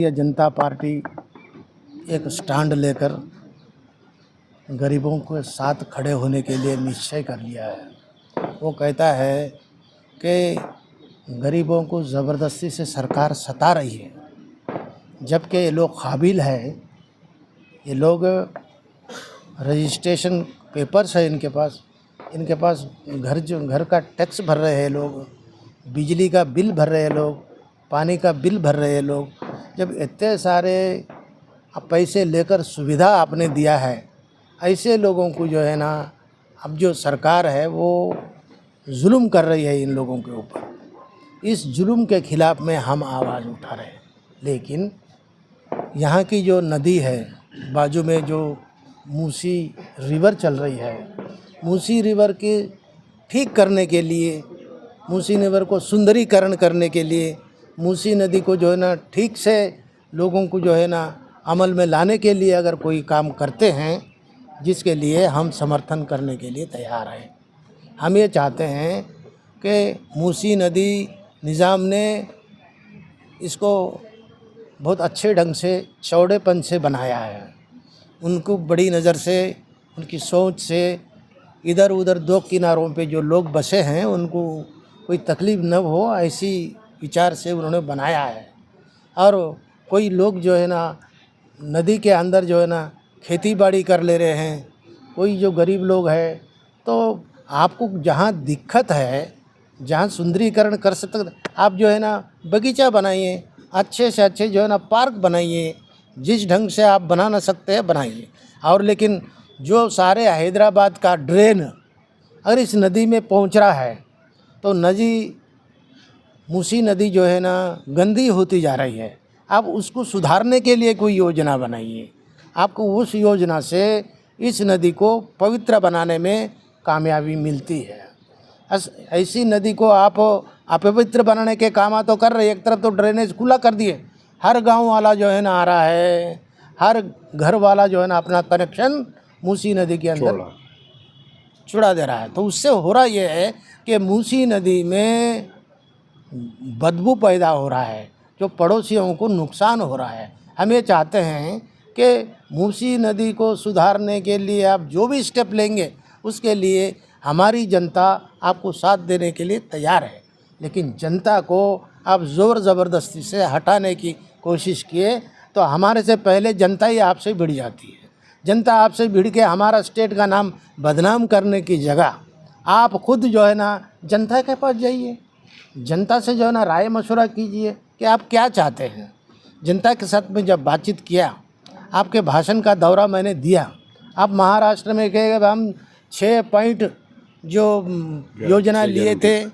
Bharatiya Janata party एक stand लेकर गरीबों के साथ खड़े होने के लिए निश्चय कर लिया है। वो कहता है कि गरीबों को ज़बरदस्ती से सरकार सता रही है, जबकि ये लोग काबिल है। ये लोग रजिस्ट्रेशन पेपर्स है इनके पास घर का टैक्स भर रहे हैं लोग, बिजली का बिल भर रहे हैं लोग, पानी का बिल भर रहे हैं लोग। जब इतने सारे पैसे लेकर सुविधा आपने दिया है, ऐसे लोगों को जो है ना, अब जो सरकार है वो जुल्म कर रही है इन लोगों के ऊपर। इस जुल्म के ख़िलाफ़ में हम आवाज़ उठा रहे हैं। लेकिन यहाँ की जो नदी है, बाजू में जो मूसी रिवर चल रही है, मूसी रिवर के ठीक करने के लिए, मूसी रिवर को सुंदरीकरण करने के लिए, मूसी नदी को जो है ना ठीक से लोगों को जो है ना अमल में लाने के लिए अगर कोई काम करते हैं, जिसके लिए हम समर्थन करने के लिए तैयार हैं। हम ये चाहते हैं कि मूसी नदी निज़ाम ने इसको बहुत अच्छे ढंग से चौड़ेपन से बनाया है। उनको बड़ी नज़र से, उनकी सोच से इधर उधर दो किनारों पे जो लोग बसे हैं उनको कोई तकलीफ़ न हो, ऐसी विचार से उन्होंने बनाया है। और कोई लोग जो है ना नदी के अंदर जो है ना खेती बाड़ी कर ले रहे हैं, कोई जो गरीब लोग हैं, तो आपको जहाँ दिक्कत है, जहाँ सुंदरीकरण कर सकते, आप जो है ना बगीचा बनाइए, अच्छे से अच्छे जो है ना पार्क बनाइए, जिस ढंग से आप बना ना सकते हैं बनाइए। और लेकिन जो सारे हैदराबाद का ड्रेन अगर इस नदी में पहुंच रहा है, तो मूसी नदी जो है ना गंदी होती जा रही है। आप उसको सुधारने के लिए कोई योजना बनाइए। आपको उस योजना से इस नदी को पवित्र बनाने में कामयाबी मिलती है। ऐसी नदी को आप अपवित्र बनाने के काम तो कर रहे। एक तरफ तो ड्रेनेज खुला कर दिए, हर गांव वाला जो है ना आ रहा है, हर घर वाला जो है ना अपना कनेक्शन मूसी नदी के अंदर छुड़ा दे रहा है। तो उससे हो रहा ये है कि मूसी नदी में बदबू पैदा हो रहा है, जो पड़ोसियों को नुकसान हो रहा है। हम ये चाहते हैं कि मूसी नदी को सुधारने के लिए आप जो भी स्टेप लेंगे, उसके लिए हमारी जनता आपको साथ देने के लिए तैयार है। लेकिन जनता को आप ज़ोर ज़बरदस्ती से हटाने की कोशिश किए तो हमारे से पहले जनता ही आपसे भिड़ जाती है। जनता आपसे भिड़ के हमारा स्टेट का नाम बदनाम करने की जगह आप खुद जो है ना जनता के पास जाइए, जनता से जो है ना राय मशवरा कीजिए कि आप क्या चाहते हैं। जनता के साथ में जब बातचीत किया, आपके भाषण का दौरा मैंने दिया, आप महाराष्ट्र में कहे हम 6 पॉइंट जो योजना लिए थे,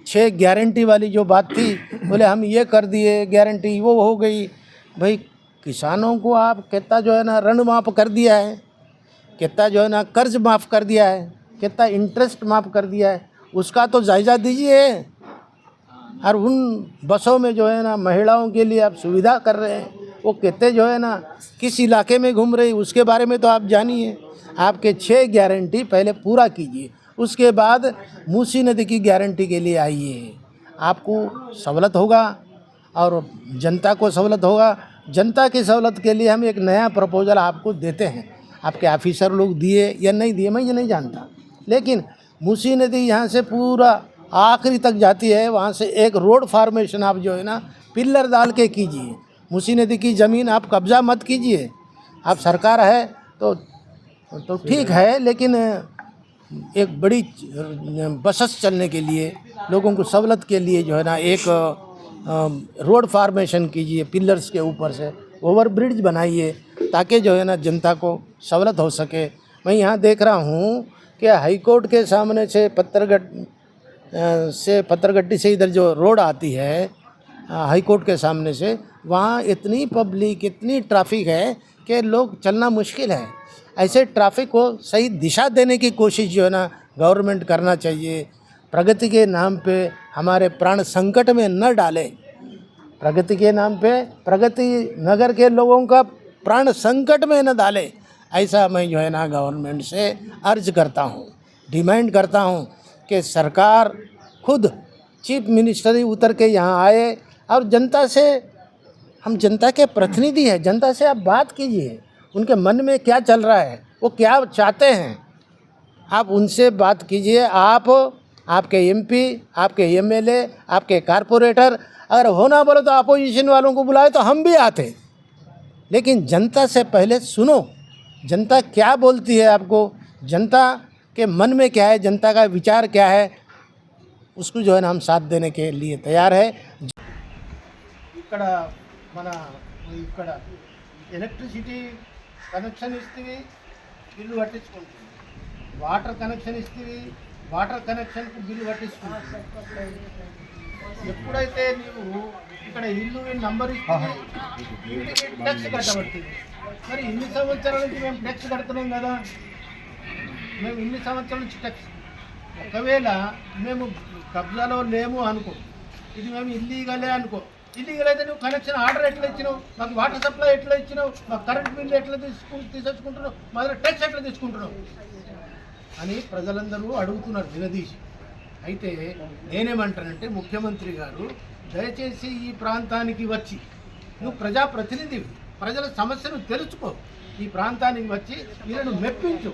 6 गारंटी वाली जो बात थी, बोले हम ये कर दिए, गारंटी वो हो गई। भाई किसानों को आप कितना जो है ना ऋण माफ़ कर दिया है, कितना जो है ना कर्ज माफ़ कर दिया है, कितना इंटरेस्ट माफ़ कर दिया है, उसका तो जायज़ा दीजिए। और उन बसों में जो है ना महिलाओं के लिए आप सुविधा कर रहे हैं, वो कितने जो है ना किस इलाके में घूम रही, उसके बारे में तो आप जानिए। आपके 6 गारंटी पहले पूरा कीजिए, उसके बाद मूसी नदी की गारंटी के लिए आइए। आपको सहूलत होगा और जनता को सहूलत होगा। जनता की सहूलत के लिए हम एक नया प्रपोजल आपको देते हैं। आपके ऑफिसर लोग दिए या नहीं दिए मैं ये नहीं जानता, लेकिन मूसी नदी यहाँ से पूरा आखिरी तक जाती है, वहाँ से एक रोड फार्मेशन आप जो है ना पिलर डाल के कीजिए। मूसी नदी की ज़मीन आप कब्ज़ा मत कीजिए। आप सरकार है तो ठीक है, लेकिन एक बड़ी बसेस चलने के लिए, लोगों को सहूलत के लिए जो है ना एक रोड फार्मेशन कीजिए, पिलर्स के ऊपर से ओवर ब्रिज बनाइए, ताकि जो है ना जनता को सहूलत हो सके। मैं यहाँ देख रहा हूँ कि हाई कोर्ट के सामने से पत्थरगट्टी से इधर जो रोड आती है हाई कोर्ट के सामने से, वहाँ इतनी पब्लिक, इतनी ट्रैफिक है कि लोग चलना मुश्किल है। ऐसे ट्रैफिक को सही दिशा देने की कोशिश जो है ना गवर्नमेंट करना चाहिए। प्रगति के नाम पे हमारे प्राण संकट में न डाले। प्रगति के नाम पे प्रगति नगर के लोगों का प्राण संकट में न डाले, ऐसा मैं जो है ना गवर्नमेंट से अर्ज करता हूँ, डिमांड करता हूँ कि सरकार खुद चीफ मिनिस्टर ही उतर के यहाँ आए और जनता से हम जनता के प्रतिनिधि हैं, जनता से आप बात कीजिए, उनके मन में क्या चल रहा है, वो क्या चाहते हैं, आप उनसे बात कीजिए। आप आपके एमपी, आपके एमएलए, आपके कारपोरेटर अगर होना बोले तो अपोजिशन वालों को बुलाए तो हम भी आते, लेकिन जनता से पहले सुनो, जनता क्या बोलती है आपको, जनता के मन में क्या है, जनता का विचार क्या है, उसको जो है ना हम साथ देने के लिए तैयार है। ఇక్కడ మన ఇక్కడ ఎలక్ట్రిసిటీ కనెక్షన్ ఇస్తే బిల్లు కట్టించుకుంటుంది, వాటర్ కనెక్షన్ ఇస్తే వాటర్ కనెక్షన్కు బిల్లు కట్టించుకుంటుంది. ఎప్పుడైతే నీవు ఇక్కడ ఇల్లు నంబర్ ఇస్తే ఇంటికి ట్యాక్స్ కట్టబడుతుంది. మరి ఇన్ని సంవత్సరాల నుంచి మేము ట్యాక్స్ కడుతున్నాం కదా, మేము ఇన్ని సంవత్సరాల నుంచి ట్యాక్స్, ఒకవేళ మేము కబ్జాలో లేము అనుకో, ఇది మేము ఇల్లీగలే అనుకో, ఇల్లీగల్ అయితే నువ్వు కనెక్షన్ ఆర్డర్ ఎట్లా ఇచ్చినావు, మాకు వాటర్ సప్లై ఎట్లా ఇచ్చినావు, మాకు కరెంట్ బిల్లు ఎట్లా తీసుకొచ్చుకుంటున్నావు, మా దగ్గర ట్యాక్స్ ఎట్లా తీసుకుంటున్నావు అని ప్రజలందరూ అడుగుతున్నారు నిలదీసి. అయితే నేనేమంటానంటే ముఖ్యమంత్రి గారు దయచేసి ఈ ప్రాంతానికి వచ్చి, నువ్వు ప్రజాప్రతినిధివి, ప్రజల సమస్యను తెలుసుకో, ఈ ప్రాంతానికి వచ్చి వీళ్ళను మెప్పించు.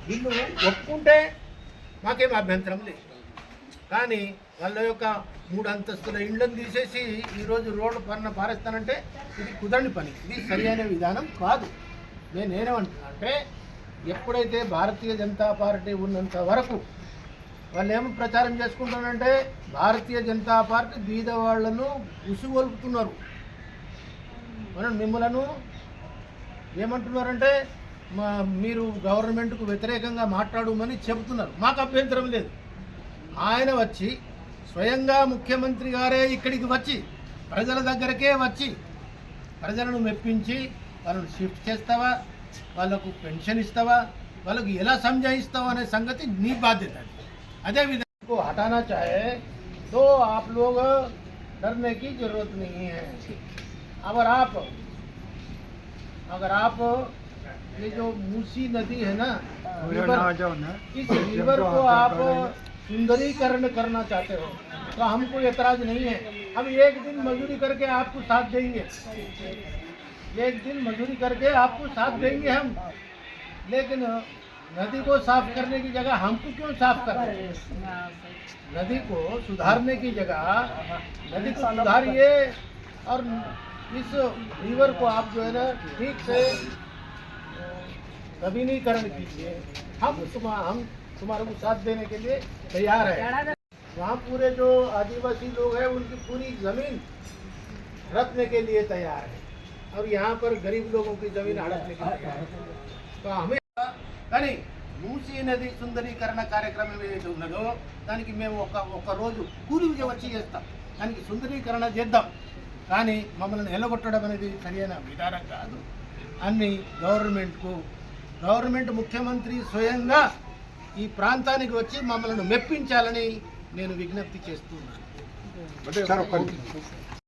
వీళ్ళు ఒప్పుకుంటే మాకేం అభ్యంతరం లేదు, కానీ వాళ్ళ యొక్క 3 అంతస్తుల ఇళ్ళను తీసేసి ఈరోజు రోడ్డు పైన పారేస్తానంటే ఇది కుదరని పని, ఇది సరైన విధానం కాదు. నేనేమంటున్నా అంటే ఎప్పుడైతే భారతీయ జనతా పార్టీ ఉన్నంత వరకు వాళ్ళు ఏమో ప్రచారం చేసుకుంటారంటే భారతీయ జనతా పార్టీ బీద వాళ్లను ఉసుగొల్పుతున్నారు. మనం మిమ్మలను ఏమంటున్నారంటే మీరు గవర్నమెంట్కు వ్యతిరేకంగా మాట్లాడమని చెబుతున్నారు, మాకు అభ్యంతరం లేదు. ఆయన వచ్చి స్వయంగా ముఖ్యమంత్రి గారే ఇక్కడికి వచ్చి ప్రజల దగ్గరకే వచ్చి ప్రజలను మెప్పించి వాళ్ళను షిఫ్ట్ చేస్తావా, వాళ్ళకు పెన్షన్ ఇస్తావా, వాళ్ళకు ఎలా సంజాయిస్తావా అనే సంగతి నీ బాధ్యత. अदेविधंगा को हटाना चाहे तो आप लोग डरने की जरूरत नहीं है। अगर आप ये जो मूसी नदी है ना, इस रिवर को आप सुंदरीकरण करना चाहते हो तो हमको एतराज नहीं है। हम एक दिन मजदूरी करके आपको साथ देंगे, एक दिन मजदूरी करके आपको साथ देंगे हम, लेकिन नदी को साफ करने की जगह हमको क्यों साफ कर रहे हैं? नदी को सुधारने की जगह नदी को सुधारिए और इस रिवर को आप जो है ना ठीक से नवीनीकरण कीजिए। हम तुम्हारे को साथ देने के लिए तैयार है। वहाँ पूरे जो आदिवासी लोग हैं उनकी पूरी ज़मीन हड़पने के लिए तैयार है और यहाँ पर गरीब लोगों की ज़मीन हड़पने के लिए तैयार है। तो हमें కానీ మూసీ నది సుందరీకరణ కార్యక్రమం ఏదైతే ఉన్నదో దానికి మేము ఒక రోజు కూలికి వచ్చి చేస్తాం, దానికి సుందరీకరణ చేద్దాం, కానీ మమ్మల్ని నిలగొట్టడం అనేది సరైన విధానం కాదు. అన్ని గవర్నమెంట్ ముఖ్యమంత్రి స్వయంగా ఈ ప్రాంతానికి వచ్చి మమ్మల్ని మెప్పించాలని నేను విజ్ఞప్తి చేస్తున్నాను.